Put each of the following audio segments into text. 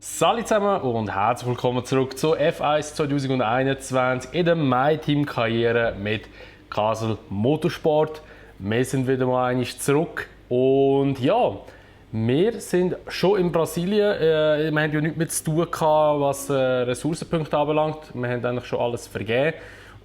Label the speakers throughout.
Speaker 1: Salut zusammen und herzlich willkommen zurück zu F1 2021 in der MyTeam-Karriere mit Castle Motorsport. Wir sind wieder mal einmal zurück und ja, wir sind schon in Brasilien. Wir haben ja nichts mehr zu tun gehabt, was Ressourcenpunkte anbelangt. Wir haben eigentlich schon alles vergeben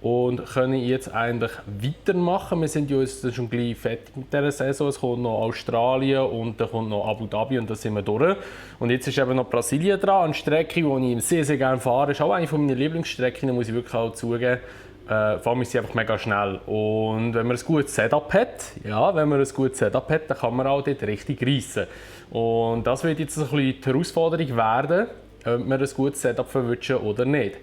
Speaker 1: und können jetzt eigentlich weitermachen. Wir sind ja jetzt schon gleich fertig mit dieser Saison. Es kommt noch Australien und dann kommt noch Abu Dhabi und dann sind wir durch. Und jetzt ist eben noch Brasilien dran, eine Strecke, die ich sehr, sehr gerne fahre. Das ist auch eine meiner Lieblingsstrecken, muss ich wirklich auch zugeben. Vor allem ist sie einfach mega schnell. Und wenn man ein gutes Setup hat, dann kann man auch dort richtig reissen. Und das wird jetzt ein bisschen die Herausforderung werden, ob wir ein gutes Setup verwünschen oder nicht.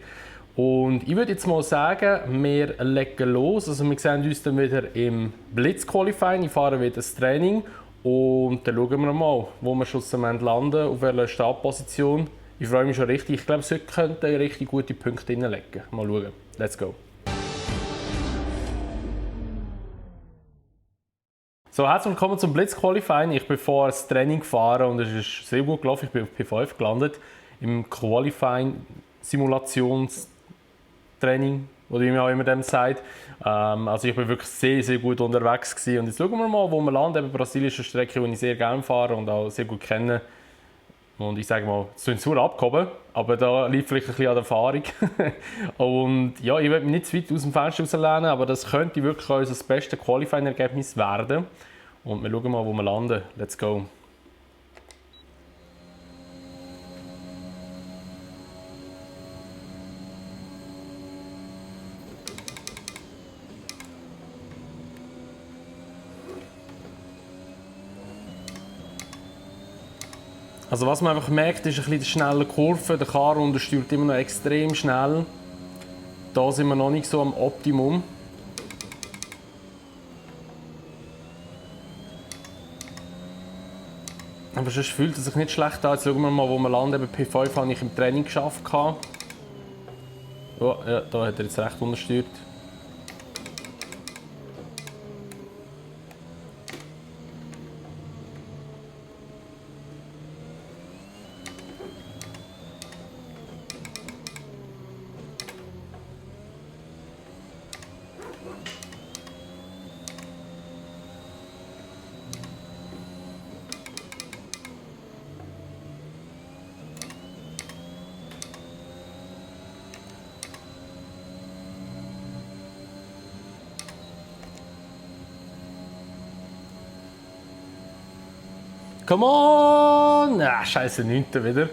Speaker 1: Und ich würde jetzt mal sagen, wir legen los. Also wir sehen uns dann wieder im Blitz-Qualifying. Ich fahre wieder das Training und dann schauen wir mal, wo wir schlussendlich landen, auf welcher Startposition. Ich freue mich schon richtig. Ich glaube, heute könnten richtig gute Punkte hineinlegen. Mal schauen. Let's go. So, herzlich willkommen zum Blitz-Qualifying. Ich bin vorher das Training gefahren und es ist sehr gut gelaufen. Ich bin auf P5 gelandet. Im Qualifying-Simulations- Training, oder wie man auch immer dem sagt. Also ich bin wirklich sehr, sehr gut unterwegs gewesen. Und jetzt schauen wir mal, wo wir landen. Eben Brasilien ist eine Strecke, die ich sehr gerne fahre und auch sehr gut kenne. Und ich sage mal, es ist zwar abgehoben, aber da liegt vielleicht ein bisschen an der Erfahrung. Und ja, ich will mich nicht zu weit aus dem Fenster rauslehnen, aber das könnte wirklich unser bestes Qualifying-Ergebnis werden. Und wir schauen mal, wo wir landen. Let's go! Also was man einfach merkt, ist ein bisschen die schnelle Kurve. Der Car untersteuert immer noch extrem schnell. Da sind wir noch nicht so am Optimum. Aber sonst fühlt es sich nicht schlecht an. Jetzt schauen wir mal, wo wir landen. Bei P5 habe ich im Training geschafft. Oh, ja, da hat er jetzt recht untersteuert. Come on! Ah, scheiße, 9. wieder.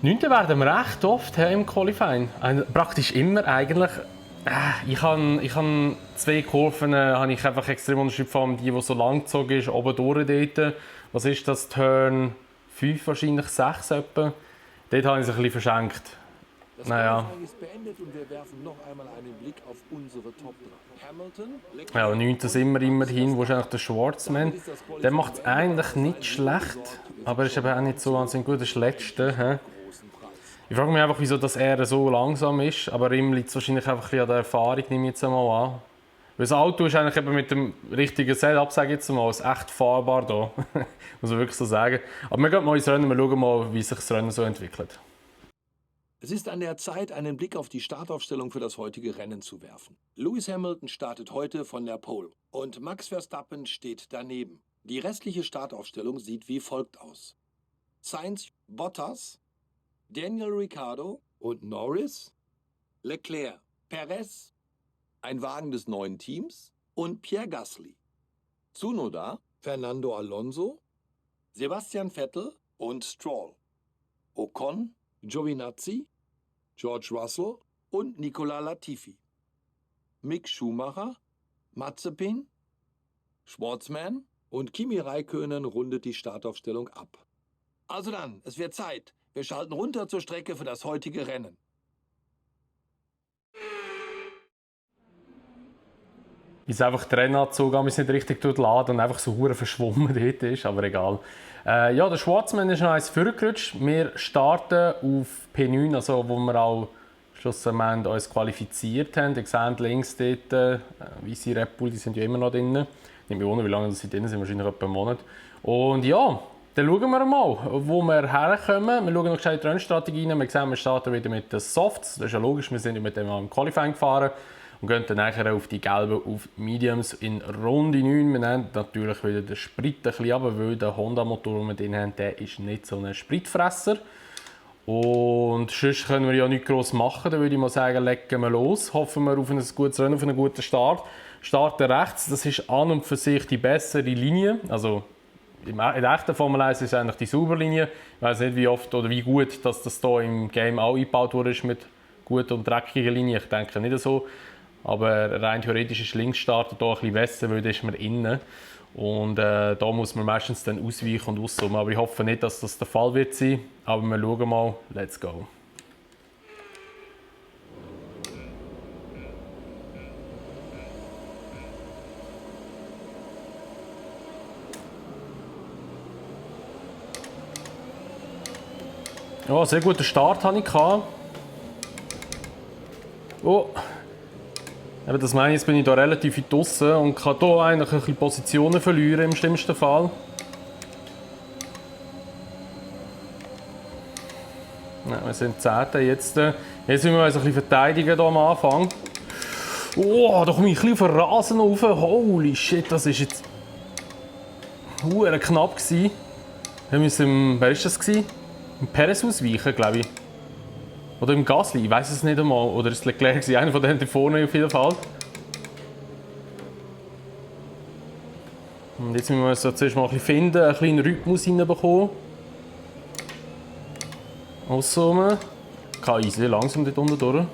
Speaker 1: 9. werden wir recht oft im Qualifying. Praktisch immer eigentlich. Ich habe 2 Kurven, habe ich einfach extrem unterschiedlich, vor allem die so lang gezogen ist, oben durch dort. Was ist das? Turn 5 wahrscheinlich, 6 etwa. Dort habe ich es ein bisschen verschenkt.
Speaker 2: Das
Speaker 1: naja.
Speaker 2: ist beendet und wir werfen noch einmal einen Blick auf unsere Top 3. Hamilton,
Speaker 1: Ja, 9. sind wir immerhin. Wo ist eigentlich der Schwarzman? Der macht es eigentlich nicht schlecht, aber ist eben auch nicht so wahnsinnig gut. Das ist der Letzte. Ich frage mich einfach, wieso dass er so langsam ist, aber ihm liegt es wahrscheinlich einfach ein bisschen an der Erfahrung, nehme ich jetzt einmal an. Weil das Auto ist eigentlich eben mit dem richtigen Setup, sage ich jetzt mal, ist echt fahrbar da. Muss man wirklich so sagen. Aber wir gehen mal ins Rennen, wir schauen mal, wie sich das Rennen so entwickelt.
Speaker 2: Es ist an der Zeit, einen Blick auf die Startaufstellung für das heutige Rennen zu werfen. Lewis Hamilton startet heute von der Pole und Max Verstappen steht daneben. Die restliche Startaufstellung sieht wie folgt aus: Sainz, Bottas, Daniel Ricciardo und Norris, Leclerc, Perez, ein Wagen des neuen Teams und Pierre Gasly. Tsunoda, Fernando Alonso, Sebastian Vettel und Stroll. Ocon, Giovinazzi, George Russell und Nicola Latifi. Mick Schumacher, Mazepin, Schwartzman und Kimi Räikkönen rundet die Startaufstellung ab. Also dann, es wird Zeit. Wir schalten runter zur Strecke für das heutige Rennen.
Speaker 1: Ist einfach der Rennanzug nicht richtig durchladen und einfach so hure verschwommen dort ist, aber egal. Ja, der Schwarzman ist noch eins vorgerutscht. Wir starten auf P9, also wo wir auch schlussendlich uns qualifiziert haben. Ihr seht links dort, weisse Red Bull, die sind ja immer noch drin. Nicht mehr wundern, wie lange sie drin sind, wahrscheinlich etwa einen Monat. Und ja, dann schauen wir mal, wo wir herkommen. Wir schauen noch schnell die Rennstrategie rein. Wir sehen, wir starten wieder mit den Softs. Das ist ja logisch, wir sind ja mit dem im Qualifying gefahren. Und gehen dann nachher auf die gelben, auf Mediums in Runde 9. Wir nehmen natürlich wieder den Sprit ein bisschen runter, weil der Honda-Motor, den wir drin haben, der ist nicht so ein Spritfresser. Und sonst können wir ja nichts gross machen. Dann würde ich mal sagen, legen wir los. Hoffen wir auf ein gutes Rennen, auf einen guten Start. Starten rechts, das ist an und für sich die bessere Linie. Also in der echten Formel 1 ist es eigentlich die saubere Linie. Ich weiß nicht, wie oft oder wie gut dass das hier im Game auch eingebaut wurde mit guten und dreckigen Linien. Ich denke nicht so. Aber rein theoretisch ist links starten hier ein bisschen besser, weil da ist man innen. Und da muss man meistens dann ausweichen und auszoomen. Aber ich hoffe nicht, dass das der Fall wird sein. Aber wir schauen mal. Let's go. Ja, sehr guten Start hatte ich. Oh. Eben, das meine ich, jetzt bin ich hier relativ weit draussen und kann hier eigentlich ein bisschen Positionen verlieren im schlimmsten Fall. Ja, wir sind 10. Jetzt müssen wir uns ein bisschen verteidigen hier am Anfang. Oh, da komme ich ein bisschen auf den Rasen rauf. Holy shit, das war jetzt knapp gewesen. Wir müssen, wer war das? Im Perez ausweichen, glaube ich. Oder im Gasly, ich weiß es nicht einmal. Oder ist es Leclerc, einer von denen da vorne auf jeden Fall. Und jetzt müssen wir uns zuerst mal ein bisschen finden, einen kleinen Rhythmus reinbekommen. Auszoomen. Kann easy, langsam dort unten durch.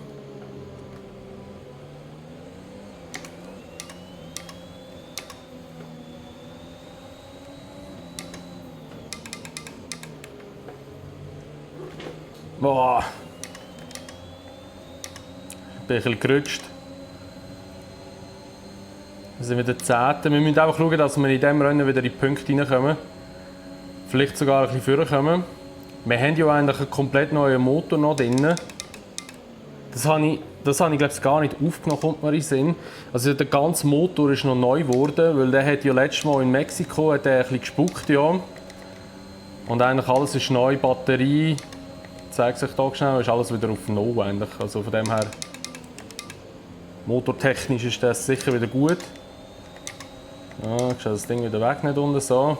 Speaker 1: Boah. Ich bin ein bisschen gerutscht. Wir sind wieder 10. Wir müssen einfach schauen, dass wir in diesem Rennen wieder in die Punkte reinkommen. Vielleicht sogar ein bisschen vorkommen. Wir haben ja eigentlich einen komplett neuen Motor noch drin. Das habe ich glaube ich, gar nicht aufgenommen, kommt mir in den Sinn. Also der ganze Motor ist noch neu geworden, weil der hat ja letztes Mal in Mexiko ein bisschen gespuckt. Ja. Und eigentlich alles ist neu, Batterie. Zeigt sich hier schnell, ist alles wieder auf Null eigentlich. Also von dem her, motortechnisch ist das sicher wieder gut. Ja, ich schaue das Ding wieder weg, nicht unten so.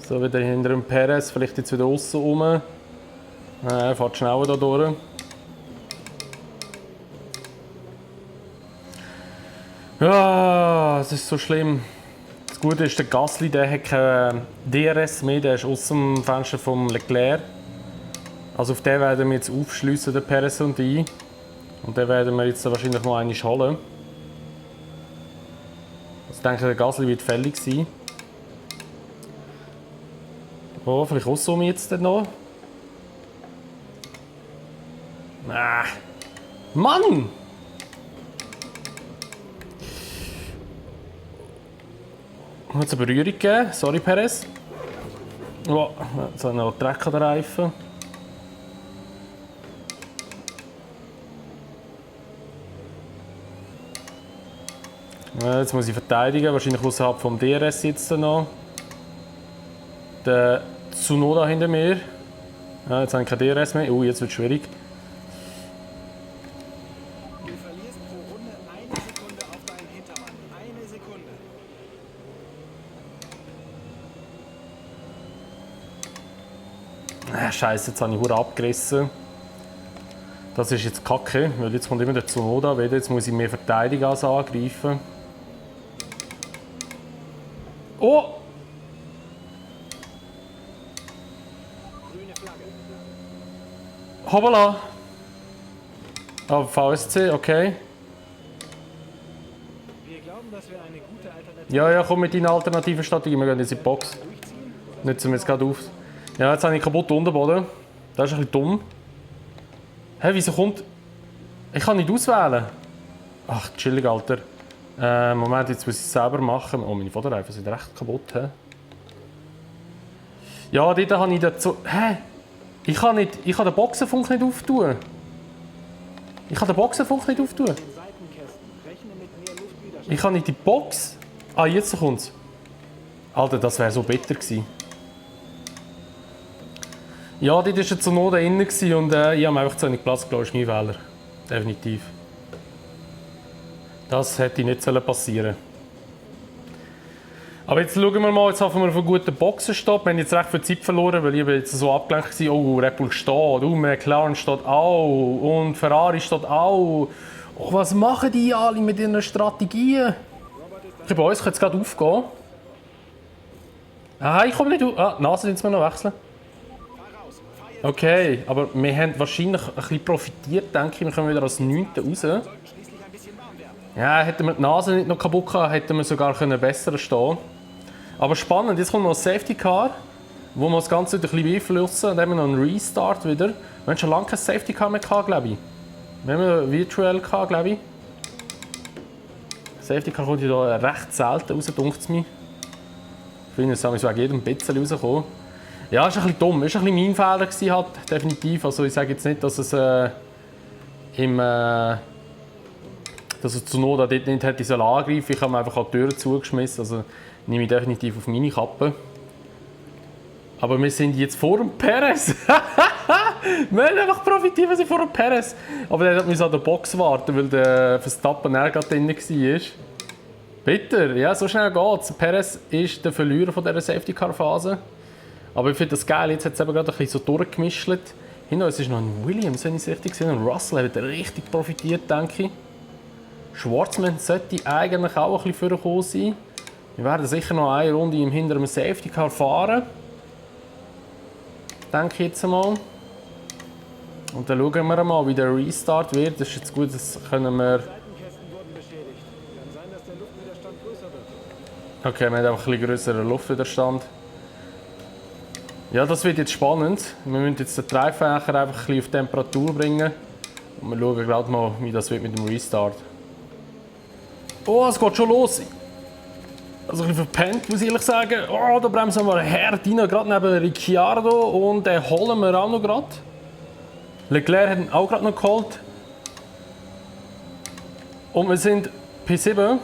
Speaker 1: So, wieder hinter dem Perez, vielleicht jetzt wieder außen rum. Er fährt schneller hier durch. Ja, es ist so schlimm. Das Gute ist, der Gasly, der hat kein DRS mehr, der ist aus dem Fenster vom Leclerc. Also auf den werden wir jetzt aufschliessen, der Perez und ich. Und den werden wir jetzt wahrscheinlich noch einmal holen. Also ich denke, der Gasly wird fällig sein. Oh, vielleicht auszoomen jetzt noch. Ah. Mann! Ich muss eine Berührung geben. Sorry, Perez. Oh, jetzt habe ich noch Dreck an den Reifen. Jetzt muss ich verteidigen, wahrscheinlich außerhalb vom DRS jetzt noch. Der Tsunoda hinter mir. Ja, jetzt habe ich kein DRS mehr. Jetzt wird es schwierig.
Speaker 3: Du verlierst pro Runde 1 Sekunde auf deinen Hintermann. 1 Sekunde.
Speaker 1: Scheiße, jetzt habe ich verdammt abgerissen. Das ist jetzt kacke, weil jetzt kommt immer der Tsunoda wieder. Jetzt muss ich mehr verteidigen als angreifen. Oh!
Speaker 3: Grüne Flagge.
Speaker 1: Hoppala! Ah, VSC, okay.
Speaker 3: Wir glauben, dass wir eine gute Alternative
Speaker 1: Ja, komm mit deinen alternativen Strategie. Wir gehen jetzt in die Box.
Speaker 3: durchziehen.
Speaker 1: Nutzen wir jetzt gerade auf. Ja, jetzt habe ich kaputt Unterboden. Das ist ein bisschen dumm. Hä, wieso kommt... Ich kann nicht auswählen. Ach, chillig, Alter. Moment, jetzt muss ich es selber machen. Oh, meine Vorderreifen sind recht kaputt. He? Ja, dort habe ich dazu... Hä? Ich kann den Boxenfunk nicht auftun. Ich kann nicht die Box... Ah, jetzt kommt's. Alter, das wäre so bitter gewesen. Ja, dort war er zur Not innen und ich habe mir einfach zu wenig Platz gelassen. Das ist mein Fehler. Definitiv. Das hätte nicht passieren sollen. Aber jetzt schauen wir mal, jetzt haben wir auf einen guten Boxenstopp. Wir haben jetzt recht viel Zeit verloren, weil ich jetzt so abgelenkt war. Oh, Red Bull steht, McLaren steht auch und Ferrari steht auch. Oh, was machen die alle mit ihren Strategien? Bei uns könnte es gerade aufgehen. Ah, ich komme nicht auf. Ah, die Nase müssen wir noch wechseln. Okay, aber wir haben wahrscheinlich ein bisschen profitiert, denke ich. Wir kommen wieder als 9. raus. Ja, hätten wir die Nase nicht noch kaputt gehabt, hätten wir sogar besser stehen können. Aber spannend, jetzt kommt noch ein Safety Car, wo wir das Ganze wieder ein bisschen beeinflussen. Dann haben wir noch einen Restart wieder. Wir haben schon lange kein Safety Car mehr gehabt, glaube ich. Wir haben virtuell gehabt, glaube ich. Safety Car kommt hier recht selten raus, denkt es mir. Ich finde, es ist wegen jedem ein bisschen rausgekommen. Ja, es ist ein bisschen dumm. Es war ein bisschen mein Fehler gewesen, halt, definitiv. Also ich sage jetzt nicht, dass es dass er zur Not dort nicht hätte angreifen sollen. Ich habe mir einfach die Türen zugeschmissen. Also nehme ich definitiv auf meine Kappe. Aber wir sind jetzt vor dem Perez. Wir haben einfach profitiert, wir sind vor dem Perez. Aber der musste an der Box warten, weil der Verstappen gerade drin war. Bitter, ja, so schnell geht's. Perez ist der Verlierer von dieser Safety-Car-Phase. Aber ich finde das geil, jetzt hat es eben gerade ein bisschen so durchgemischt. Hinter uns ist noch ein Williams, wenn ich es richtig sehe. Und Russell hat richtig profitiert, denke ich. Schwarzman sollte eigentlich auch ein bisschen vorgekommen sein. Wir werden sicher noch eine Runde hinter einem Safety Car fahren. Denke ich jetzt mal. Und dann schauen wir mal, wie der Restart wird. Das ist jetzt gut, das können wir... Okay, wir haben einfach ein bisschen grösseren Luftwiderstand. Ja, das wird jetzt spannend. Wir müssen jetzt den Treibfächer einfach ein bisschen auf Temperatur bringen. Und wir schauen gerade mal, wie das wird mit dem Restart. Oh, es geht schon los! Also ein bisschen verpennt, muss ich ehrlich sagen. Oh, da bremsen wir hart rein, gerade neben Ricciardo. Und den holen wir auch noch gerade. Leclerc hat ihn auch gerade noch geholt. Und wir sind P7.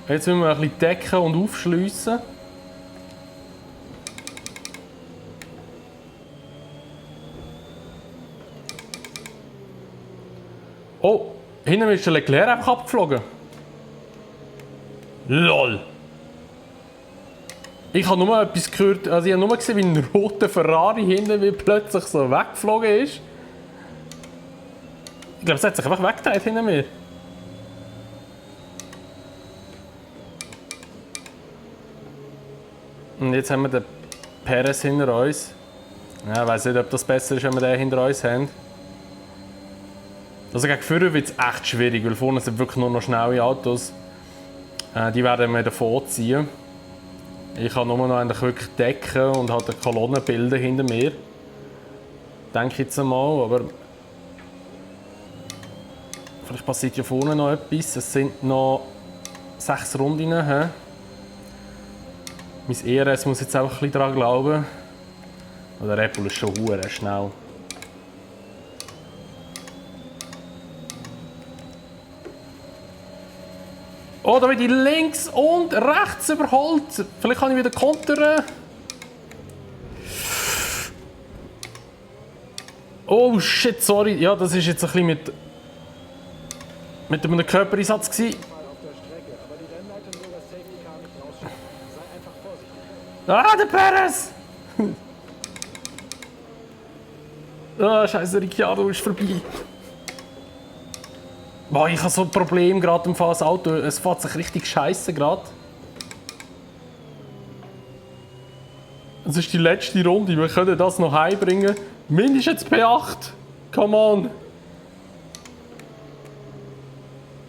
Speaker 1: Jetzt müssen wir ein bisschen decken und aufschliessen. Oh, hinten ist der Leclerc einfach abgeflogen. LOL! Ich habe nur etwas gehört, also ich habe nur gesehen, wie ein roter Ferrari hinten plötzlich so weggeflogen ist. Ich glaube, es hat sich einfach weggedreht hinter mir. Und jetzt haben wir den Perez hinter uns. Ja, ich weiß nicht, ob das besser ist, wenn wir den hinter uns haben. Also gegen vorne wird es echt schwierig, weil vorne sind wirklich nur noch schnelle Autos. Die werden wir davon ziehen. Ich kann nur noch eigentlich wirklich decken und halt eine Kolonne bilden hinter mir. Denke ich jetzt einmal, aber vielleicht passiert ja vorne noch etwas. Es sind noch 6 Runden. Mein ERS muss jetzt auch ein bisschen daran glauben. Der Red Bull ist schon hure schnell. Oh, da wird ich links und rechts überholt. Vielleicht kann ich wieder kontern. Oh shit, sorry. Ja, das war jetzt ein bisschen mit einem Körpereinsatz gewesen. Ah, der Perez! Ah, scheiße, Ricciardo ist vorbei. Boah, ich habe so ein Problem gerade im Fall das Auto. Es fährt sich richtig scheiße gerade. Es ist die letzte Runde. Wir können das noch heimbringen. Mindestens P8. Come on.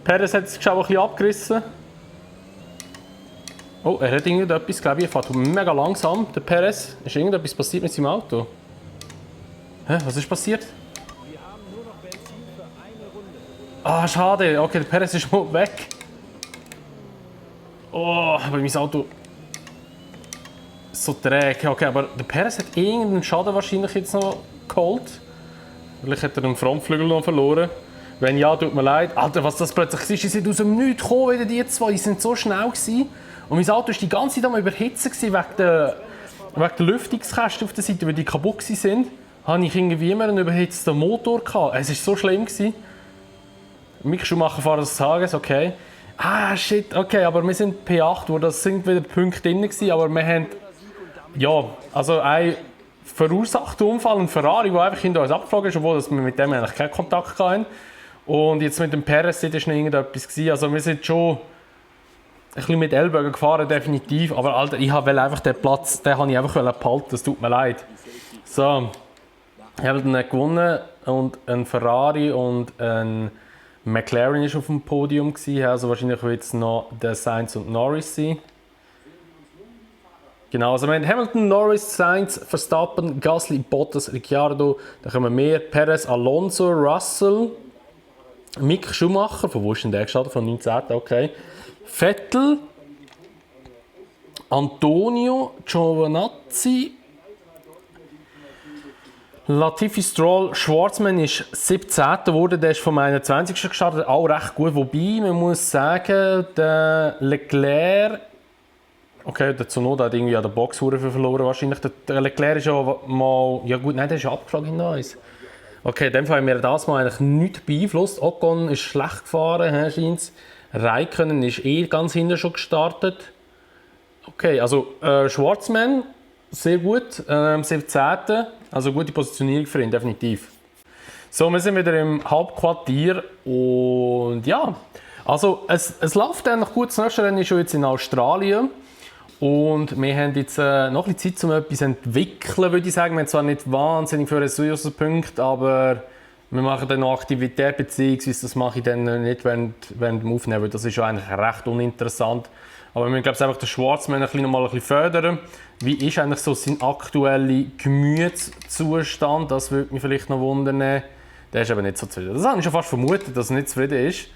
Speaker 1: Perez hat es auch ein bisschen abgerissen. Oh, er hat irgendetwas, glaube ich. Er fährt mega langsam, der Perez. Ist irgendetwas passiert mit seinem Auto? Hä? Was ist passiert? Ah, schade. Okay, der Perez ist mal weg. Oh, aber mein Auto ist so träge. Okay, aber der Perez hat irgendeinen Schaden wahrscheinlich jetzt noch aufgeholt. Vielleicht hat er den Frontflügel noch verloren. Wenn ja, tut mir leid. Alter, was das plötzlich ist, die sind aus dem Nichts gekommen, wieder die zwei. Die sind so schnell gewesen. Und mein Auto war die ganze Zeit am Überhitzen wegen der Lüftungskästen auf der Seite, weil die kaputt waren. Hatte ich irgendwie immer einen überhitzten Motor gehabt. Es war so schlimm gewesen. Mick Schumacher fährt das Tages, okay. Ah, shit, okay, aber wir sind P8, wo das sind wieder Punkte drin gewesen, aber wir haben, ja, also ein verursachter Unfall, ein Ferrari, der einfach hinter uns abgeflogen ist, obwohl wir mit dem eigentlich keinen Kontakt hatten. Und jetzt mit dem Perez, das war noch irgendetwas gewesen. Also wir sind schon ein bisschen mit Ellbogen gefahren, definitiv, aber Alter, ich wollte einfach den Platz, den habe ich einfach behalten, das tut mir leid. So, ich habe dann gewonnen und ein Ferrari und ein McLaren war auf dem Podium, also wahrscheinlich wird es noch der Sainz und Norris sein. Genau, also wir haben Hamilton, Norris, Sainz, Verstappen, Gasly, Bottas, Ricciardo, dann kommen wir, Perez, Alonso, Russell, Mick Schumacher, von wo ist denn der gestartet? Von 19. Okay. Vettel, Antonio, Giovinazzi, Latifi, Stroll, Schwarzman ist 17. geworden, der ist vom 21. gestartet, auch recht gut. Wobei, man muss sagen, der Leclerc, okay, der Tsunoda hat irgendwie an der Box verloren wahrscheinlich. Der Leclerc ist ja mal, ja gut, nein, der ist ja abgeschlagen in uns. Okay, in dem Fall haben wir das mal eigentlich nichts beeinflusst. Ocon ist schlecht gefahren, scheint es. Räikkönen ist ganz hinten schon gestartet. Okay, also Schwarzman, sehr gut, 17. Also gute Positionierung für ihn, definitiv. So, wir sind wieder im Hauptquartier und ja, also es läuft eigentlich gut. Das nächste Rennen ist schon jetzt in Australien und wir haben jetzt noch ein bisschen Zeit, um etwas zu entwickeln, würde ich sagen. Wir haben zwar nicht wahnsinnig viele Ressourcenpunkte, aber wir machen dann noch Aktivität, beziehungsweise das mache ich dann nicht während dem Aufnehmen, weil das ist ja eigentlich recht uninteressant. Aber wir müssen, glaube ich, einfach den Schwarzmann noch mal ein bisschen fördern. Wie ist eigentlich so sein aktueller Gemütszustand? Das würde mich vielleicht noch wundern. Der ist aber nicht so zufrieden. Das habe ich schon fast vermutet, dass er nicht zufrieden ist.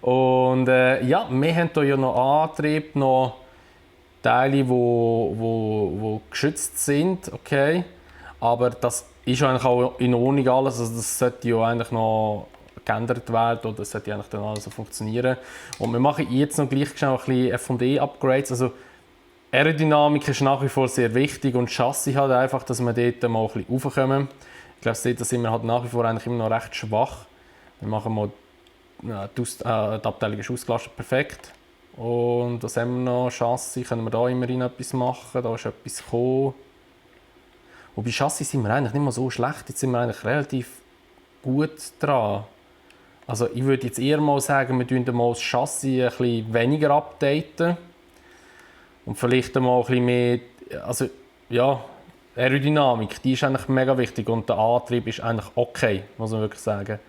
Speaker 1: Und ja, wir haben hier ja noch Antrieb, noch Teile, die geschützt sind. Okay. Aber das ist eigentlich auch in Ordnung alles. Also das sollte ja eigentlich noch geändert werden oder das sollte eigentlich dann alles so funktionieren. Und wir machen jetzt noch gleich schnell ein bisschen F&E-Upgrades. Also Aerodynamik ist nach wie vor sehr wichtig und Chassis halt einfach, dass wir dort mal ein bisschen raufkommen. Ich glaube, da sind wir halt nach wie vor eigentlich immer noch recht schwach. Wir machen mal, die Abteilung ist ausgelastet, perfekt. Und was haben wir noch? Chassis, können wir da immerhin etwas machen, da ist etwas gekommen. Wobei Chassis sind wir eigentlich nicht mal so schlecht, jetzt sind wir eigentlich relativ gut dran. Also ich würde jetzt eher mal sagen, wir tun mal das Chassis ein bisschen weniger updaten. Und vielleicht mal ein bisschen mehr, also ja, Aerodynamik, die ist eigentlich mega wichtig und der Antrieb ist eigentlich okay, muss man wirklich sagen.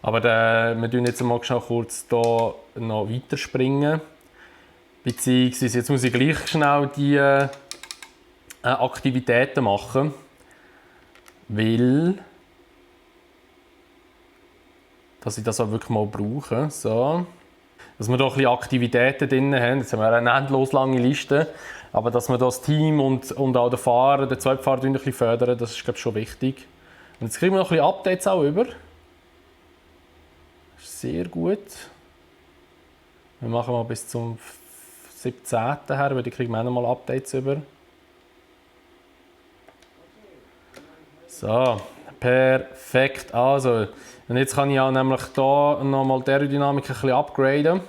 Speaker 1: Aber wir tun jetzt mal kurz hier noch weiterspringen. Beziehungsweise jetzt muss ich gleich schnell die Aktivitäten machen, weil dass ich das auch wirklich mal brauche. So. Dass wir da ein bisschen Aktivitäten drin haben. Jetzt haben wir eine endlos lange Liste. Aber dass wir das Team und auch den Fahrer, den Zweitfahrer ein bisschen fördern, das ist, glaube ich, schon wichtig. Und jetzt kriegen wir noch ein bisschen Updates auch über. Sehr gut. Wir machen mal bis zum 17. her, weil die kriegen wir auch noch mal Updates über. So, perfekt. Also, und jetzt kann ich auch nämlich hier nochmal die Aerodynamik ein bisschen upgraden.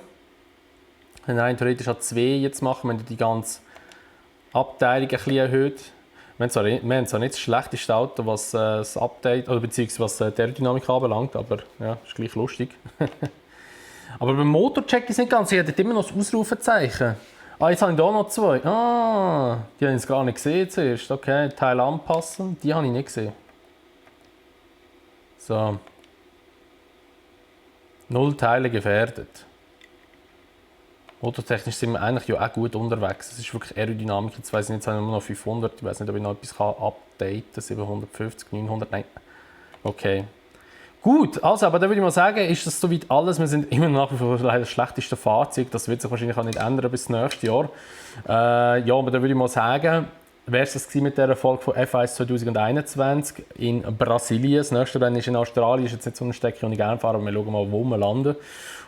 Speaker 1: Nein, theoretisch an 2 jetzt machen, wenn die ganze Abteilung ein bisschen erhöht. Wir haben zwar nicht das schlechteste Auto, was das Update, oder beziehungsweise was die Aerodynamik anbelangt, aber ja, ist gleich lustig. Aber beim Motorcheck ist es nicht ganz, ich hätte immer noch das Ausrufezeichen. Ah, jetzt habe ich hier noch 2. Ah, die habe ich jetzt gar nicht gesehen zuerst. Okay, Teil anpassen, die habe ich nicht gesehen. So. 0 Teile gefährdet. Motortechnisch sind wir eigentlich ja auch gut unterwegs. Es ist wirklich Aerodynamik. Jetzt weiss ich nicht, jetzt haben wir noch 500. Ich weiß nicht, ob ich noch etwas updaten kann. 750, 900, nein. Okay. Gut, also, aber dann würde ich mal sagen, ist das soweit alles. Wir sind immer nach wie vor leider das schlechteste Fahrzeug. Das wird sich wahrscheinlich auch nicht ändern bis nächstes Jahr. Ja, aber dann würde ich mal sagen, wäre es mit der Erfolg von F1 2021 in Brasilien. Das nächste Rennen ist in Australien, ist jetzt nicht so eine Strecke, die ich gerne fahre, aber wir schauen mal, wo wir landen.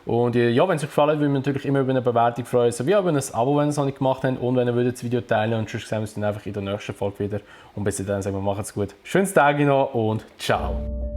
Speaker 1: Und ja, wenn es euch gefallen hat, würde mich natürlich immer über eine Bewertung freuen, sowie auch über ein Abo, wenn ihr es noch nicht gemacht habt und wenn ihr das Video teilen würdet. Und sonst sehen wir uns dann einfach in der nächsten Folge wieder. Und bis dahin sagen wir, macht's gut. Schönes Tag noch und ciao.